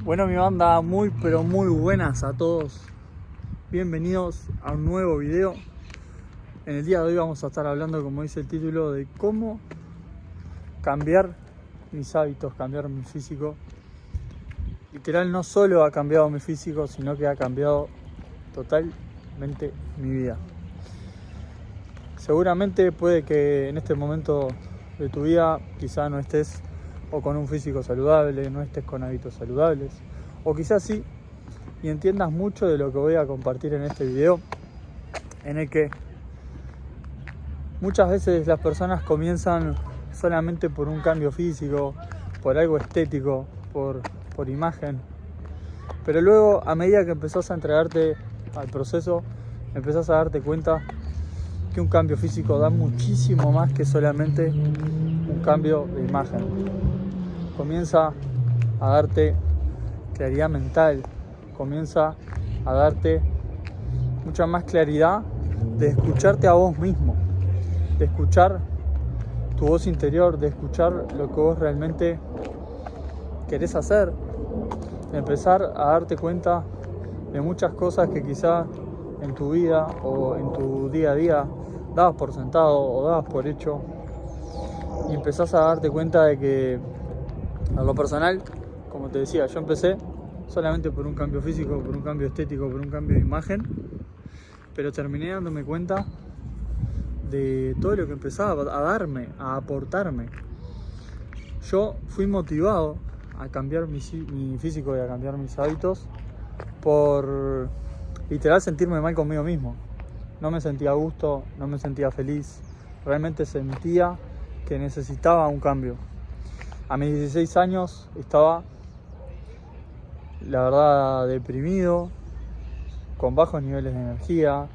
Bueno, mi banda, muy pero muy buenas a todos. Bienvenidos a un nuevo video. En el día de hoy vamos a estar hablando, como dice el título, de cómo cambiar mis hábitos, cambiar mi físico. Literal, no solo ha cambiado mi físico, sino que ha cambiado totalmente mi vida. Seguramente puede que en este momento de tu vida quizá no estés o con un físico saludable, no estés con hábitos saludables, o quizás sí, y entiendas mucho de lo que voy a compartir en este video, en el que muchas veces las personas comienzan solamente por un cambio físico, por algo estético, por imagen, pero luego a medida que empezás a entregarte al proceso, empezás a darte cuenta que un cambio físico da muchísimo más que solamente un cambio de imagen. Comienza a darte claridad mental, comienza a darte mucha más claridad de escucharte a vos mismo, de escuchar tu voz interior, de escuchar lo que vos realmente querés hacer, de empezar a darte cuenta de muchas cosas que quizá en tu vida o en tu día a día dabas por sentado o dabas por hecho, y empezás a darte cuenta de que a lo personal, como te decía, yo empecé solamente por un cambio físico, por un cambio estético, por un cambio de imagen, pero terminé dándome cuenta de todo lo que empezaba a darme, a aportarme. Yo fui motivado a cambiar mi físico y a cambiar mis hábitos por literal sentirme mal conmigo mismo. No me sentía a gusto, no me sentía feliz, realmente sentía que necesitaba un cambio. A mis 16 años estaba, la verdad, deprimido, con bajos niveles de energía,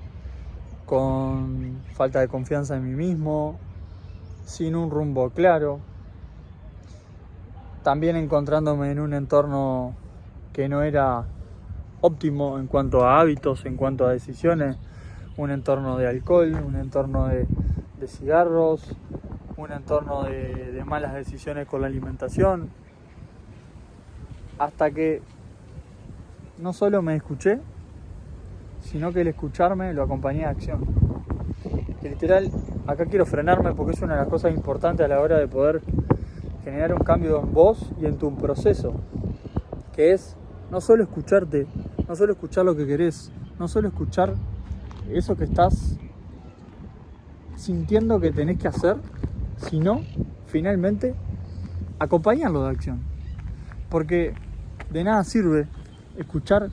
con falta de confianza en mí mismo, sin un rumbo claro. También encontrándome en un entorno que no era óptimo en cuanto a hábitos, en cuanto a decisiones. Un entorno de alcohol, un entorno de cigarros, un entorno de malas decisiones con la alimentación, hasta que no solo me escuché, sino que el escucharme lo acompañé a acción. Que literal, acá quiero frenarme porque es una de las cosas importantes a la hora de poder generar un cambio en vos y en tu proceso, que es no solo escucharte, no solo escuchar lo que querés, no solo escuchar eso que estás sintiendo que tenés que hacer, sino finalmente acompañarlo de acción. Porque de nada sirve escuchar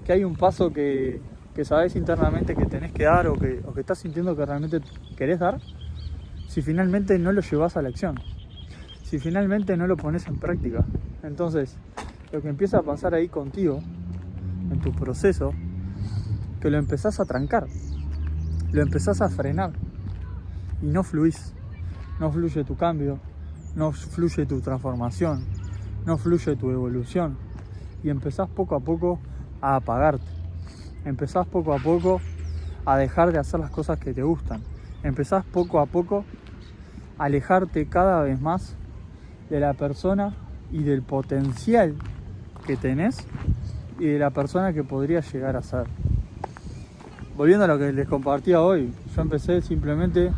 que hay un paso que sabés internamente que tenés que dar o que estás sintiendo que realmente querés dar, si finalmente no lo llevas a la acción, si finalmente no lo pones en práctica. Entonces, lo que empieza a pasar ahí contigo, en tu proceso, que lo empezás a trancar, lo empezás a frenar y no fluís. No fluye tu cambio, no fluye tu transformación, no fluye tu evolución, y empezás poco a poco a apagarte. Empezás poco a poco a dejar de hacer las cosas que te gustan. Empezás poco a poco a alejarte cada vez más de la persona y del potencial que tenés y de la persona que podrías llegar a ser. Volviendo a lo que les compartía hoy, yo empecé simplemente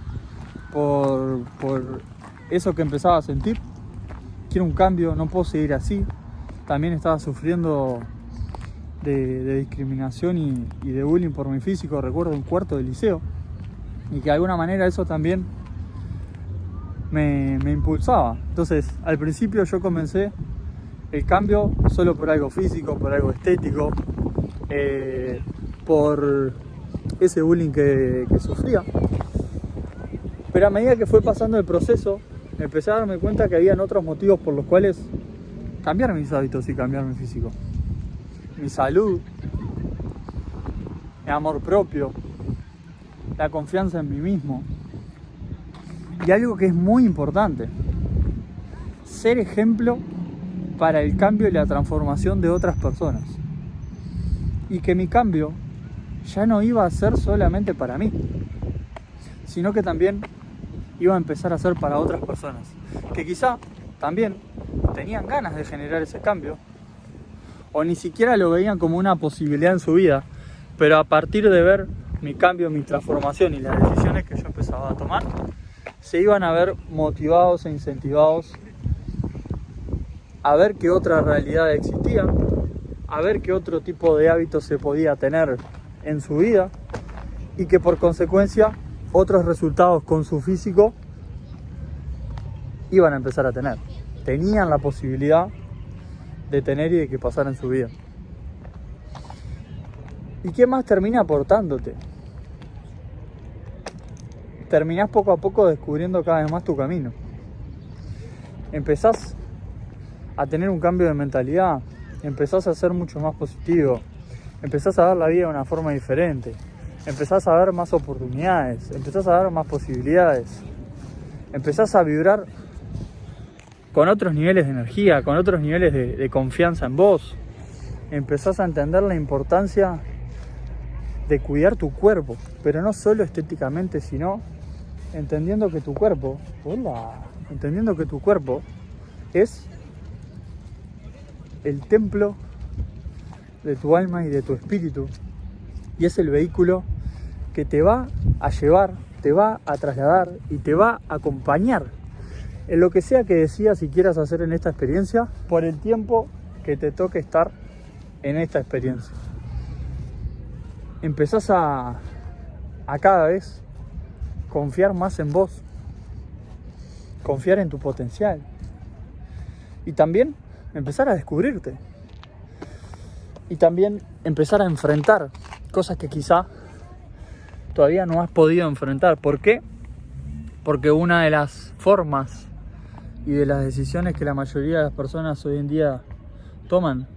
por eso que empezaba a sentir. Quiero un cambio, no puedo seguir así. También estaba sufriendo de discriminación y de bullying por mi físico, recuerdo en cuarto de liceo, y que de alguna manera eso también me impulsaba. Entonces, al principio yo comencé el cambio solo por algo físico, por algo estético, por ese bullying que sufría. Pero a medida que fue pasando el proceso, empecé a darme cuenta que habían otros motivos por los cuales cambiar mis hábitos y cambiar mi físico. Mi salud, mi amor propio, la confianza en mí mismo. Y algo que es muy importante, ser ejemplo para el cambio y la transformación de otras personas. Y que mi cambio ya no iba a ser solamente para mí, sino que también iba a empezar a ser para otras personas, que quizá también tenían ganas de generar ese cambio, o ni siquiera lo veían como una posibilidad en su vida, pero a partir de ver mi cambio, mi transformación y las decisiones que yo empezaba a tomar, se iban a ver motivados e incentivados a ver qué otra realidad existía, a ver qué otro tipo de hábitos se podía tener en su vida y que por consecuencia otros resultados con su físico iban a empezar a tener. Tenían la posibilidad de tener y de que pasara en su vida. ¿Y qué más termina aportándote? Terminás poco a poco descubriendo cada vez más tu camino. Empezás a tener un cambio de mentalidad, empezás a ser mucho más positivo, empezás a ver la vida de una forma diferente, empezás a ver más oportunidades, empezás a ver más posibilidades, empezás a vibrar con otros niveles de energía, con otros niveles de confianza en vos, empezás a entender la importancia de cuidar tu cuerpo, pero no solo estéticamente, sino entendiendo que tu cuerpo, es el templo de tu alma y de tu espíritu, y es el vehículo que te va a llevar, te va a trasladar y te va a acompañar en lo que sea que decidas y quieras hacer en esta experiencia por el tiempo que te toque estar en esta experiencia. Empezás a cada vez confiar más en vos, confiar en tu potencial y también empezar a descubrirte y también empezar a enfrentar cosas que quizá todavía no has podido enfrentar. ¿Por qué? Porque una de las formas y de las decisiones que la mayoría de las personas hoy en día toman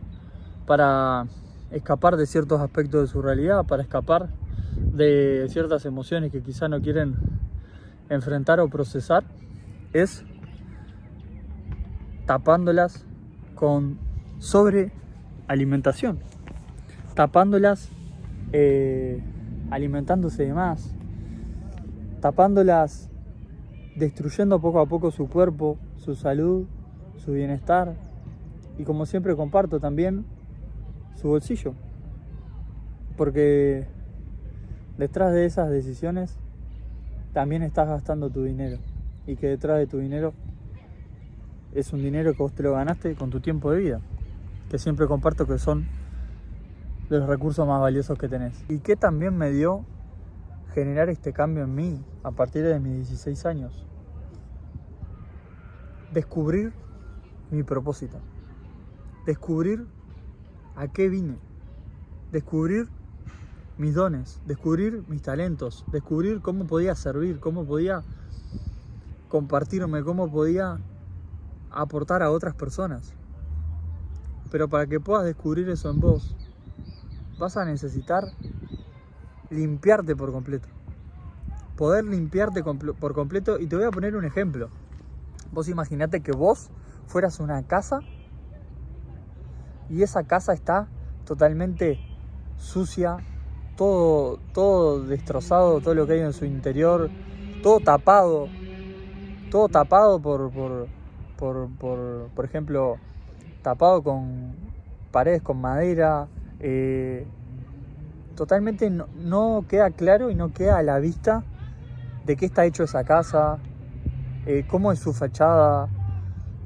para escapar de ciertos aspectos de su realidad, para escapar de ciertas emociones que quizá no quieren enfrentar o procesar, es tapándolas con sobrealimentación, tapándolas alimentándose de más, tapándolas destruyendo poco a poco su cuerpo, su salud, su bienestar y, como siempre comparto, también su bolsillo, porque detrás de esas decisiones también estás gastando tu dinero, y que detrás de tu dinero es un dinero que vos te lo ganaste con tu tiempo de vida, que siempre comparto que son de los recursos más valiosos que tenés. Y que también me dio generar este cambio en mí a partir de mis 16 años. Descubrir mi propósito, descubrir a qué vine, descubrir mis dones, descubrir mis talentos, descubrir cómo podía servir, cómo podía compartirme, cómo podía aportar a otras personas. Pero para que puedas descubrir eso en vos, vas a necesitar limpiarte por completo. Poder limpiarte por completo. Y te voy a poner un ejemplo. Vos imaginate que vos fueras una casa y esa casa está totalmente sucia, todo destrozado, todo lo que hay en su interior, todo tapado por ejemplo, tapado con paredes con madera, totalmente no queda claro y no queda a la vista de qué está hecho esa casa, cómo es su fachada,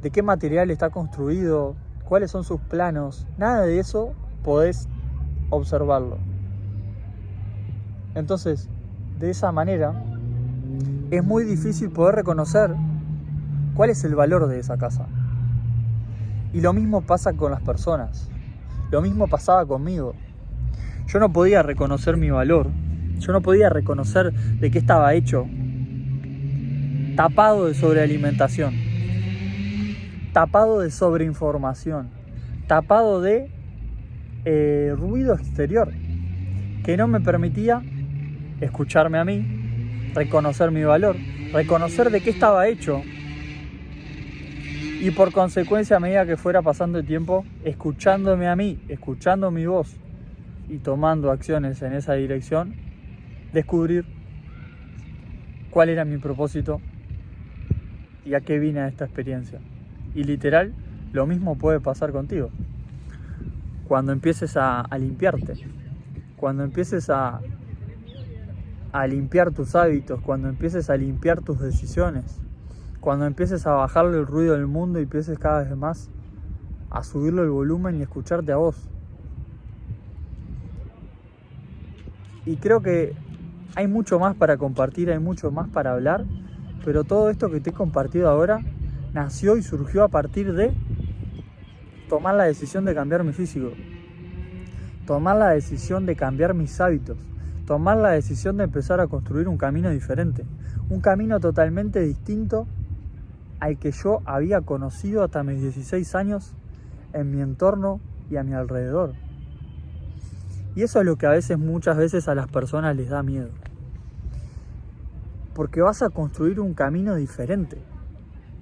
de qué material está construido, cuáles son sus planos. Nada de eso podés observarlo. Entonces, de esa manera, es muy difícil poder reconocer cuál es el valor de esa casa. Y lo mismo pasa con las personas. Lo mismo pasaba conmigo. Yo no podía reconocer mi valor. Yo no podía reconocer de qué estaba hecho. Tapado de sobrealimentación. Tapado de sobreinformación. Tapado de ruido exterior. Que no me permitía escucharme a mí, reconocer mi valor, reconocer de qué estaba hecho. Y por consecuencia, a medida que fuera pasando el tiempo, escuchándome a mí, escuchando mi voz y tomando acciones en esa dirección, descubrir cuál era mi propósito y a qué vine a esta experiencia. Y literal, lo mismo puede pasar contigo. cuando empieces a limpiarte, cuando empieces a limpiar tus hábitos, cuando empieces a limpiar tus decisiones, cuando empieces a bajarle el ruido del mundo y empieces cada vez más a subirle el volumen y escucharte a vos. Y creo que hay mucho más para compartir, hay mucho más para hablar, pero todo esto que te he compartido ahora nació y surgió a partir de tomar la decisión de cambiar mi físico, tomar la decisión de cambiar mis hábitos, tomar la decisión de empezar a construir un camino diferente, un camino totalmente distinto al que yo había conocido hasta mis 16 años en mi entorno y a mi alrededor. Y eso es lo que a veces, muchas veces a las personas les da miedo. Porque vas a construir un camino diferente.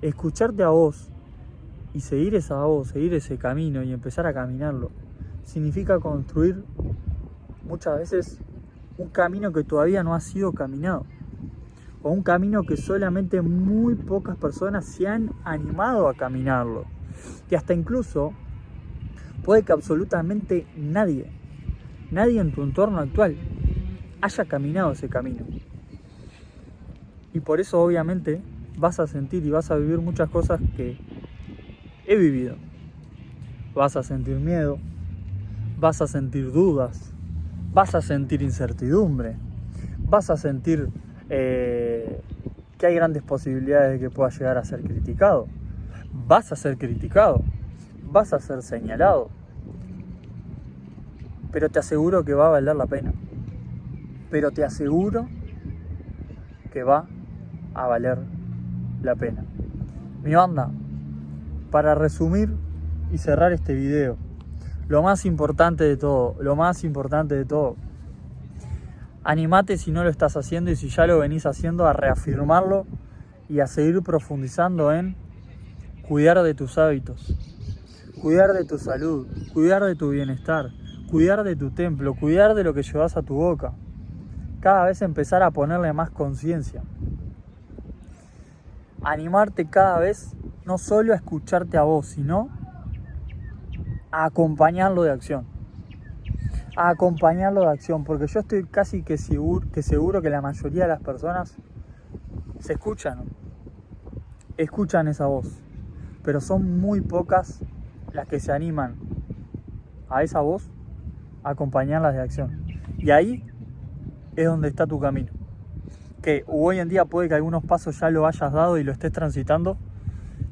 Escucharte a vos y seguir esa voz, seguir ese camino y empezar a caminarlo, significa construir muchas veces un camino que todavía no ha sido caminado. O un camino que solamente muy pocas personas se han animado a caminarlo. Y hasta incluso puede que absolutamente nadie en tu entorno actual haya caminado ese camino. Y por eso obviamente vas a sentir y vas a vivir muchas cosas que he vivido. Vas a sentir miedo, vas a sentir dudas, vas a sentir incertidumbre, vas a sentir que hay grandes posibilidades de que puedas llegar a ser criticado. Vas a ser criticado, vas a ser señalado, pero te aseguro que va a valer la pena. Pero te aseguro que va a valer la pena. Mi banda, para resumir y cerrar este video, lo más importante de todo, animate si no lo estás haciendo, y si ya lo venís haciendo, a reafirmarlo y a seguir profundizando en cuidar de tus hábitos, cuidar de tu salud, cuidar de tu bienestar, cuidar de tu templo, cuidar de lo que llevas a tu boca. Cada vez empezar a ponerle más conciencia. Animarte cada vez no solo a escucharte a vos, sino a acompañarlo de acción. A acompañarlo de acción, porque yo estoy casi que seguro que la mayoría de las personas se escuchan esa voz, pero son muy pocas las que se animan a esa voz a acompañarlas de acción. Y ahí es donde está tu camino, que hoy en día puede que algunos pasos ya lo hayas dado y lo estés transitando,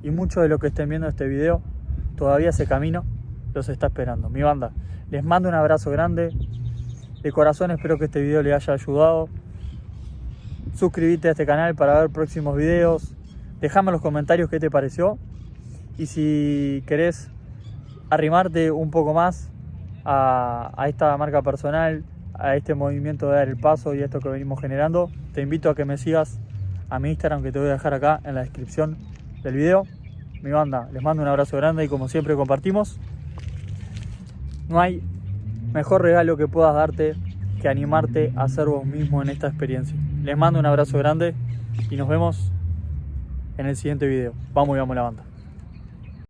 y muchos de los que estén viendo este video todavía ese camino los está esperando. Mi banda, les mando un abrazo grande de corazón, espero que este video les haya ayudado. Suscríbete a este canal para ver próximos videos, dejame en los comentarios qué te pareció, y si querés arrimarte un poco más a esta marca personal, a este movimiento de dar el paso y a esto que venimos generando, te invito a que me sigas a mi Instagram, que te voy a dejar acá en la descripción del video. Mi banda, les mando un abrazo grande y como siempre compartimos. No hay mejor regalo que puedas darte que animarte a ser vos mismo en esta experiencia. Les mando un abrazo grande y nos vemos en el siguiente video. Vamos y vamos la banda.